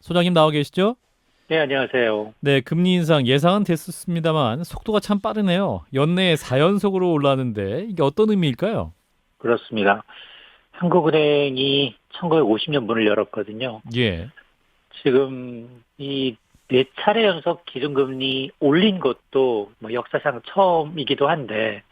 소장님 나와 계시죠? 네, 안녕하세요. 네, 금리 인상 예상은 됐었습니다만 속도가 참 빠르네요. 연내에 4연속으로 올라왔는데 이게 어떤 의미일까요? 그렇습니다. 한국은행이 1950년 문을 열었거든요. 예. 지금 이 네 차례 연속 기준금리 올린 것도 뭐 역사상 처음이기도 한데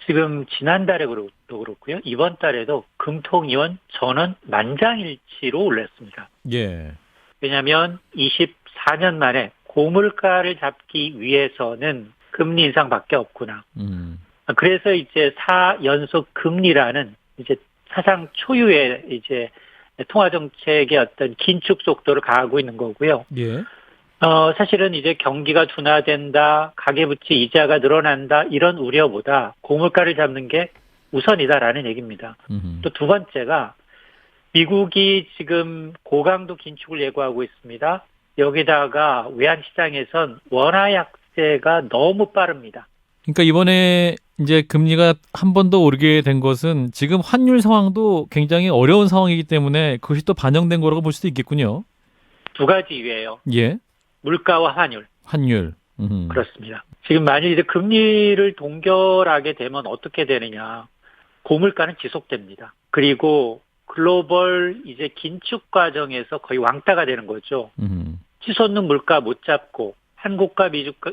지금 지난달에도 그렇고요. 이번 달에도 금통위원 전원 만장일치로 올렸습니다. 예. 왜냐하면 24년 만에 고물가를 잡기 위해서는 금리 인상밖에 없구나. 음. 그래서 이제 4연속 금리라는 이제 사상 초유의 이제 통화 정책의 어떤 긴축 속도를 가하고 있는 거고요. 예. 사실은 이제 경기가 둔화된다, 가계부채 이자가 늘어난다 이런 우려보다 고물가를 잡는 게 우선이다라는 얘기입니다. 음. 또 두 번째가 미국이 지금 고강도 긴축을 예고하고 있습니다. 여기다가 외환시장에선 원화 약세가 너무 빠릅니다. 그러니까 이번에 이제 금리가 한 번 더 오르게 된 것은 지금 환율 상황도 굉장히 어려운 상황이기 때문에 그것이 또 반영된 거라고 볼 수도 있겠군요. 두 가지 이유예요. 예. 물가와 환율. 환율. 그렇습니다. 지금 만약 이제 금리를 동결하게 되면 어떻게 되느냐. 고물가는 지속됩니다. 그리고 글로벌 이제 긴축 과정에서 거의 왕따가 되는 거죠. 치솟는 물가 못 잡고 한국과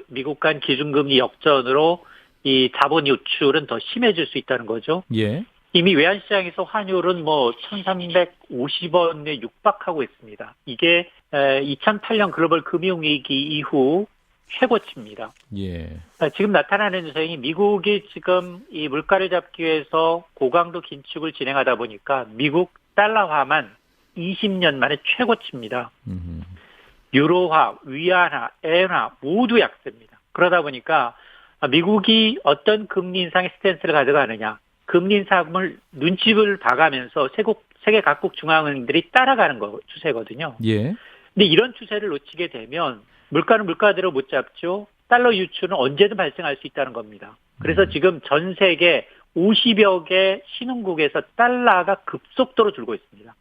미국 간 기준금리 역전으로 이 자본 유출은 더 심해질 수 있다는 거죠. 예. 이미 외환시장에서 환율은 뭐 1350원에 육박하고 있습니다. 이게 2008년 글로벌 금융위기 이후 최고치입니다. 예. 지금 나타나는 현상이 미국이 지금 이 물가를 잡기 위해서 고강도 긴축을 진행하다 보니까 미국 달러화만 20년 만에 최고치입니다. 유로화, 위안화, 엔화 모두 약세입니다. 그러다 보니까 미국이 어떤 금리 인상의 스탠스를 가져가느냐, 금리 인상을 눈치를 봐가면서 세계 각국 중앙은행들이 따라가는 추세거든요. 예. 근데 이런 추세를 놓치게 되면 물가는 물가대로 못 잡죠. 달러 유출은 언제든 발생할 수 있다는 겁니다. 그래서 지금 전 세계 50여 개 신흥국에서 달러가 급속도로 줄고 있습니다.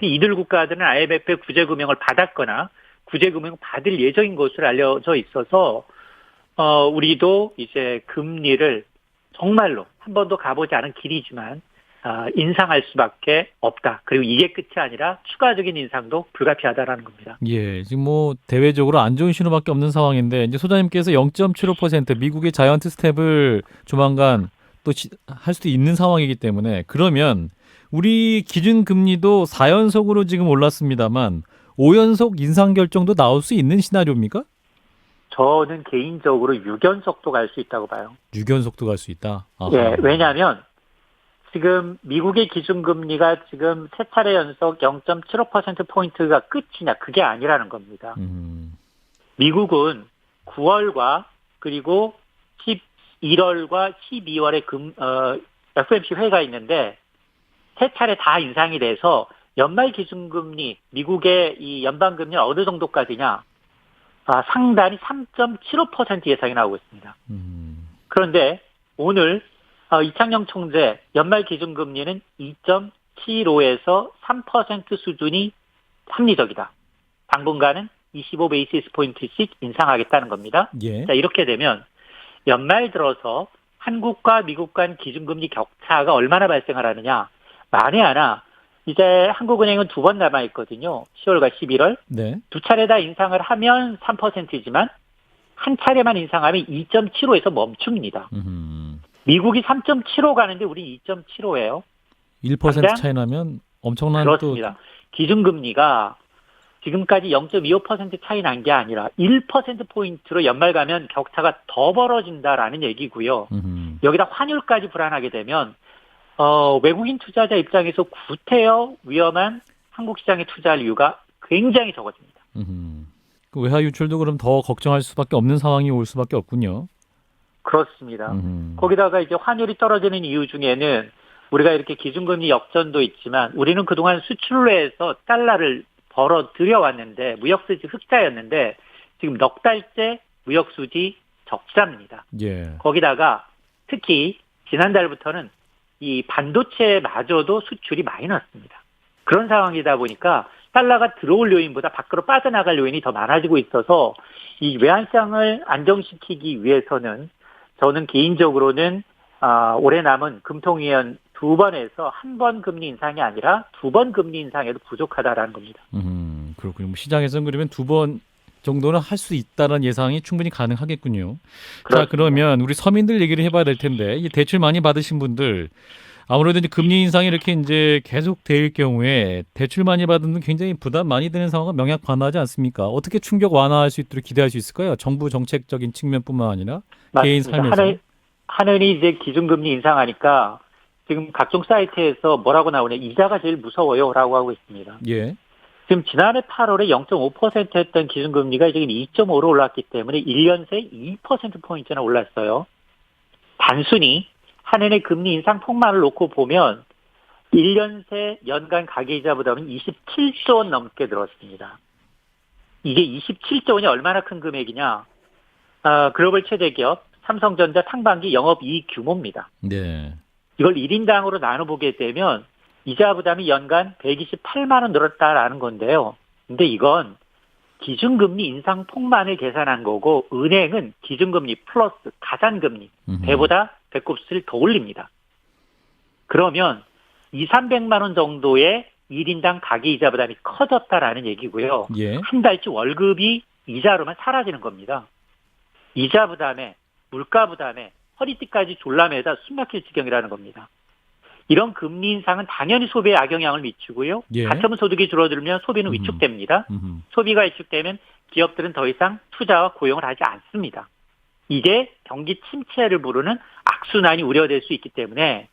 이들 국가들은 IMF의 구제금융을 받았거나 구제금융을 받을 예정인 것으로 알려져 있어서 우리도 이제 금리를 정말로 한 번도 가보지 않은 길이지만 인상할 수밖에 없다. 그리고 이게 끝이 아니라 추가적인 인상도 불가피하다라는 겁니다. 예, 지금 뭐 대외적으로 안 좋은 신호밖에 없는 상황인데 이제 소장님께서 0.75% 미국의 자이언트 스텝을 조만간 또 할 수도 있는 상황이기 때문에 그러면 우리 기준 금리도 4연속으로 지금 올랐습니다만 5연속 인상 결정도 나올 수 있는 시나리오입니까? 저는 개인적으로 6연속도 갈 수 있다고 봐요. 6연속도 갈 수 있다. 아하. 예, 왜냐하면 지금 미국의 기준금리가 지금 세 차례 연속 0.75%포인트가 끝이냐, 그게 아니라는 겁니다. 미국은 9월과 그리고 11월과 12월에 FOMC 회의가 있는데 세 차례 다 인상이 돼서 연말 기준금리, 미국의 이 연방금리는 어느 정도까지냐, 상단이 3.75% 예상이 나오고 있습니다. 그런데 오늘 이창용 총재 연말 기준금리는 2.75에서 3% 수준이 합리적이다. 당분간은 25베이시스 포인트씩 인상하겠다는 겁니다. 예. 자, 이렇게 되면 연말 들어서 한국과 미국 간 기준금리 격차가 얼마나 발생을 하느냐. 만에 하나 이제 한국은행은 두 번 남아 있거든요. 10월과 11월. 네. 두 차례 다 인상을 하면 3%지만 한 차례만 인상하면 2.75에서 멈춥니다. 미국이 3.75 가는데 우리 2.75예요. 1% 차이 나면 엄청난 그렇습니다. 기준금리가 지금까지 0.25% 차이 난 게 아니라 1%포인트로 연말 가면 격차가 더 벌어진다라는 얘기고요. 여기다 환율까지 불안하게 되면 외국인 투자자 입장에서 구태여 위험한 한국 시장에 투자할 이유가 굉장히 적어집니다. 그 외화 유출도 그럼 더 걱정할 수밖에 없는 상황이 올 수밖에 없군요. 그렇습니다. 거기다가 이제 환율이 떨어지는 이유 중에는 우리가 이렇게 기준금리 역전도 있지만 우리는 그동안 수출로 해서 달러를 벌어 들여왔는데 무역수지 흑자였는데 지금 넉 달째 무역수지 적자입니다. 예. 거기다가 특히 지난달부터는 이 반도체마저도 수출이 많이 났습니다. 그런 상황이다 보니까 달러가 들어올 요인보다 밖으로 빠져나갈 요인이 더 많아지고 있어서 이 외환시장을 안정시키기 위해서는 저는 개인적으로는 올해 남은 금통위원 2번에서 한 번 금리 인상이 아니라 2번 금리 인상에도 부족하다라는 겁니다. 그렇군요. 시장에서는 그러면 2번 정도는 할 수 있다는 예상이 충분히 가능하겠군요. 그렇습니다. 자, 그러면 우리 서민들 얘기를 해봐야 될 텐데 이 대출 많이 받으신 분들 아무래도 이제 금리 인상이 이렇게 이제 계속 될 경우에 대출 많이 받은 분 굉장히 부담 많이 되는 상황은 명약 관화하지 않습니까? 어떻게 충격 완화할 수 있도록 기대할 수 있을까요? 정부 정책적인 측면뿐만 아니라 개인 맞습니다. 삶에서. 하늘이 이제 기준금리 인상하니까 지금 각종 사이트에서 뭐라고 나오냐, 이자가 제일 무서워요라고 하고 있습니다. 예. 지금 지난해 8월에 0.5% 했던 기준금리가 지금 2.5로 올랐기 때문에 1년 새 2%포인트나 올랐어요. 단순히 한해의 금리 인상 폭만을 놓고 보면 1년 새 연간 가계이자 부담은 27조 원 넘게 늘었습니다. 이게 27조 원이 얼마나 큰 금액이냐. 글로벌 최대 기업 삼성전자 상반기 영업이익 규모입니다. 네. 이걸 1인당으로 나눠보게 되면 이자 부담이 연간 128만 원 늘었다라는 건데요. 근데 이건 기준금리 인상 폭만을 계산한 거고 은행은 기준금리 플러스 가산금리 배보다 배꼽수를 더 올립니다. 그러면 200~300만 원 정도의 1인당 가계이자 부담이 커졌다라는 얘기고요. 예. 한 달치 월급이 이자로만 사라지는 겁니다. 이자 부담에 물가 부담에 허리띠까지 졸라매다 숨막힐 지경이라는 겁니다. 이런 금리 인상은 당연히 소비에 악영향을 미치고요. 예. 가처분 소득이 줄어들면 소비는 위축됩니다. 소비가 위축되면 기업들은 더 이상 투자와 고용을 하지 않습니다. 이게 경기 침체를 부르는 악순환이 우려될 수 있기 때문에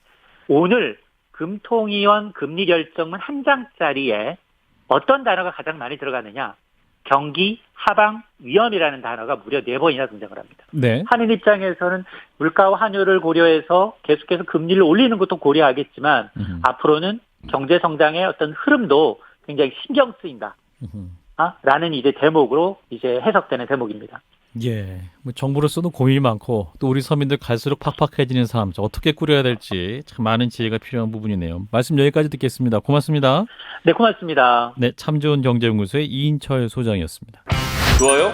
오늘 금통위원 금리 결정문 한 장짜리에 어떤 단어가 가장 많이 들어가느냐. 경기 하방 위험이라는 단어가 무려 4번이나 등장을 합니다. 네. 한인 입장에서는 물가와 환율을 고려해서 계속해서 금리를 올리는 것도 고려하겠지만 앞으로는 경제 성장의 어떤 흐름도 굉장히 신경 쓰인다. 라는 이제 대목으로 이제 해석되는 대목입니다. 예. 뭐 정부로서도 고민이 많고 또 우리 서민들 갈수록 팍팍해지는 삶 어떻게 꾸려야 될지 참 많은 지혜가 필요한 부분이네요. 말씀 여기까지 듣겠습니다. 고맙습니다. 네, 고맙습니다. 네, 참 좋은 경제연구소의 이인철 소장이었습니다. 좋아요,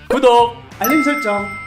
구독, 알림 설정.